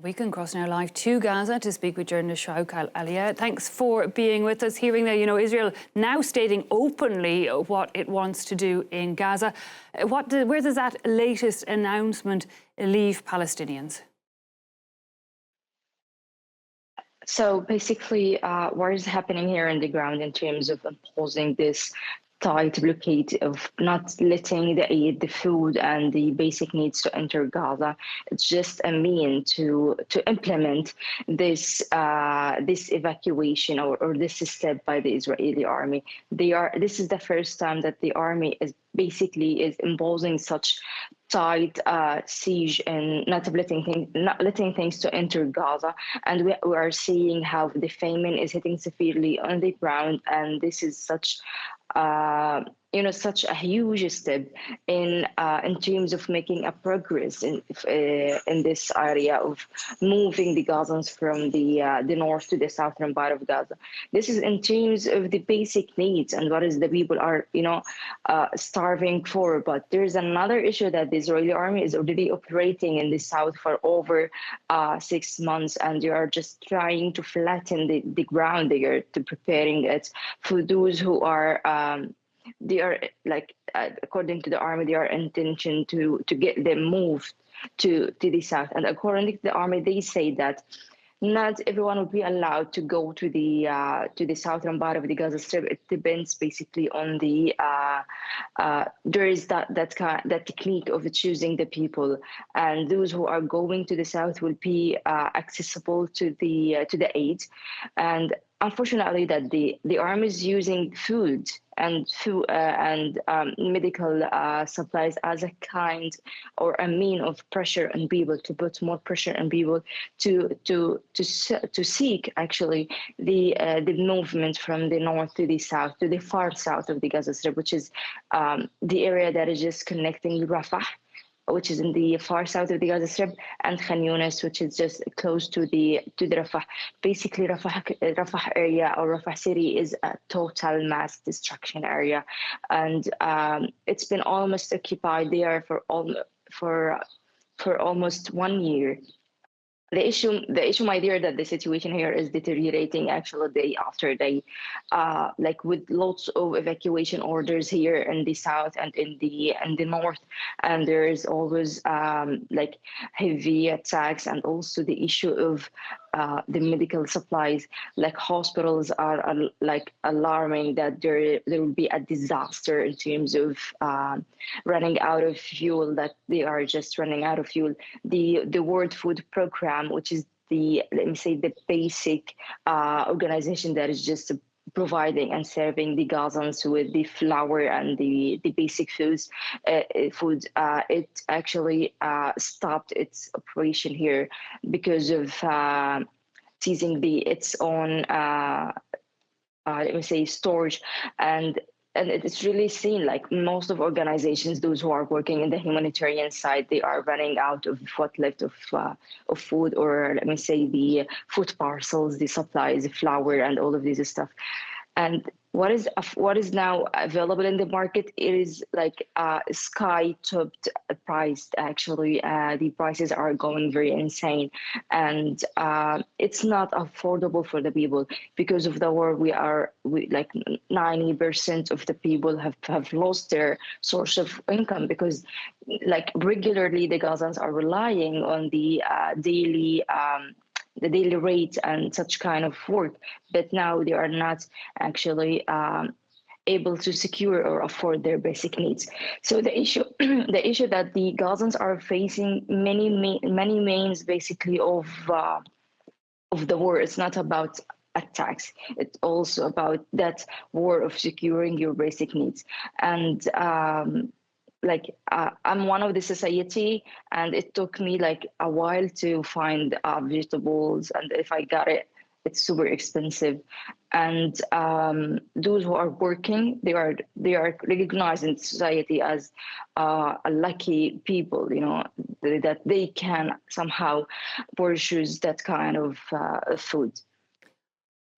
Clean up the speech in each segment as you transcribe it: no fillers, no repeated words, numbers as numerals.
We can cross now live to Gaza to speak with journalist Shrouq al-Aila. Thanks for being with us. Hearing that, Israel now stating openly what it wants to do in Gaza. Where does that latest announcement leave Palestinians? So basically, what is happening here on the ground in terms of imposing this tight blockade of not letting the aid, the food, and the basic needs to enter Gaza. It's just a mean to implement this this evacuation or this step by the Israeli army. This is the first time that the army is imposing such tight siege and not letting things to enter Gaza, and we are seeing how the famine is hitting severely on the ground, and this is such such a huge step in terms of making a progress in this area of moving the Gazans from the north to the southern part of Gaza. This is in terms of the basic needs and what is the people are starving for. But there's another issue that the Israeli army is already operating in the south for over 6 months, and they are just trying to flatten the ground there to preparing it for those who are. They are according to the army, they are intention to get them moved to the south. And according to the army, they say that not everyone will be allowed to go to the southern part of the Gaza Strip. It depends basically on the there is that technique of choosing the people, and those who are going to the south will be accessible to the aid. And unfortunately, that the army is using food and medical supplies as a kind or a mean of pressure on people, to put more pressure on people to seek actually the movement from the north to the south, to the far south of the Gaza Strip, which is the area that is just connecting Rafah, which is in the far south of the Gaza Strip, and Khan Yunis, which is just close to the Rafah. Basically, Rafah area or Rafah city is a total mass destruction area, and it's been almost occupied there for almost 1 year. The issue, my dear, that the situation here is deteriorating actually day after day, with lots of evacuation orders here in the south and in the north, and there is always heavy attacks, and also the issue of the medical supplies. Like hospitals are alarming that there will be a disaster in terms of running out of fuel. That they are just running out of fuel. The World Food Program, which is the basic organization that is just providing and serving the Gazans with the flour and the basic food, it actually stopped its operation here because of seizing its own storage. And it's really seen, like most of organizations, those who are working in the humanitarian side, they are running out of what left of food, or the food parcels, the supplies, the flour, and all of this stuff. And what is now available in the market, it is sky-topped priced. Actually, the prices are going very insane, and it's not affordable for the people. Because of the war, 90% of the people have lost their source of income, because regularly the Gazans are relying on the daily rate and such kind of work, but now they are not actually able to secure or afford their basic needs. So the issue that the Gazans are facing many means basically of the war. It's not about attacks. It's also about that war of securing your basic needs. And I'm one of the society, and it took me a while to find vegetables, and if I got it, it's super expensive. And those who are working, they are recognized in society as a lucky people, that they can somehow purchase that kind of food.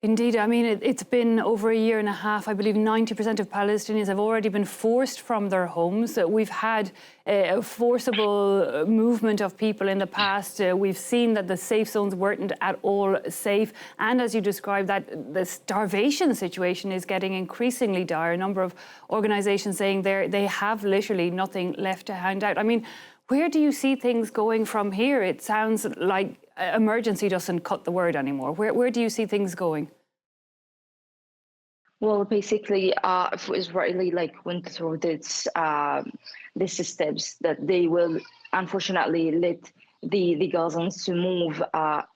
Indeed. I mean, it's been over a year and a half. I believe 90% of Palestinians have already been forced from their homes. We've had a forcible movement of people in the past. We've seen that the safe zones weren't at all safe. And as you described, that the starvation situation is getting increasingly dire. A number of organisations saying they have literally nothing left to hand out. I mean, where do you see things going from here? It sounds like emergency doesn't cut the word anymore. Where do you see things going? Well, basically, if Israeli went through these steps, that they will unfortunately let the Gazans to move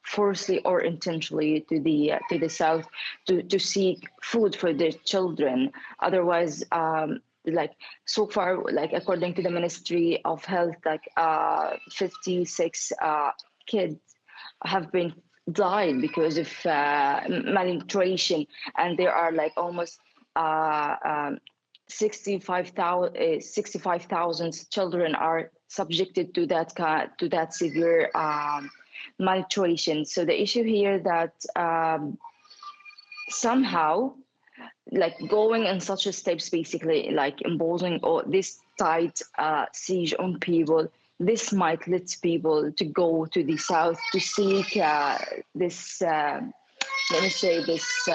forcibly or intentionally to the south to seek food for their children. Otherwise, so far, according to the Ministry of Health, 56 kids have been died because of malnutrition, and there are almost 65,000 children are subjected to that severe malnutrition. So the issue here that somehow going in such a steps, basically imposing this tight siege on people, this might lead people to go to the south to seek this let me say this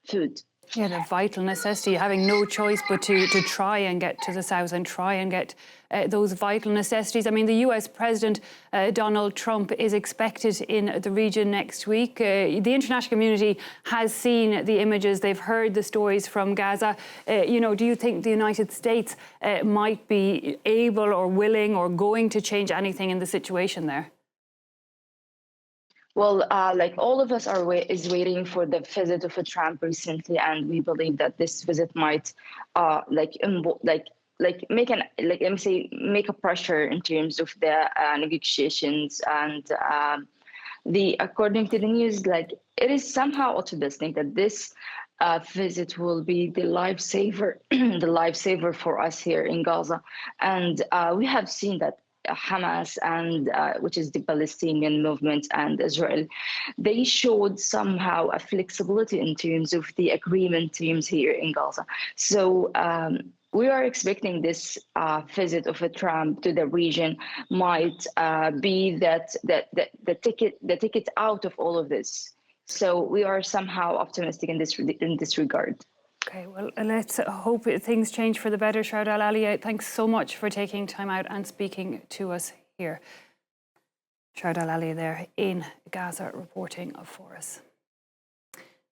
food. Yeah, the vital necessity, having no choice but to try and get to the south and try and get those vital necessities. I mean, the US President Donald Trump is expected in the region next week. The international community has seen the images, they've heard the stories from Gaza. Do you think the United States might be able or willing or going to change anything in the situation there? Well, all of us is waiting for the visit of Trump recently, and we believe that this visit might, make make a pressure in terms of the negotiations, and according to the news, it is somehow optimistic that this visit will be the lifesaver, the lifesaver for us here in Gaza, and we have seen that Hamas and which is the Palestinian movement and Israel, they showed somehow a flexibility in terms of the agreement terms here in Gaza. So we are expecting this visit of Trump to the region might be the ticket out of all of this. So we are somehow optimistic in this regard. Okay, well, let's hope things change for the better. Shrouq al-Aila, thanks so much for taking time out and speaking to us here. Shrouq al-Aila there in Gaza reporting for us.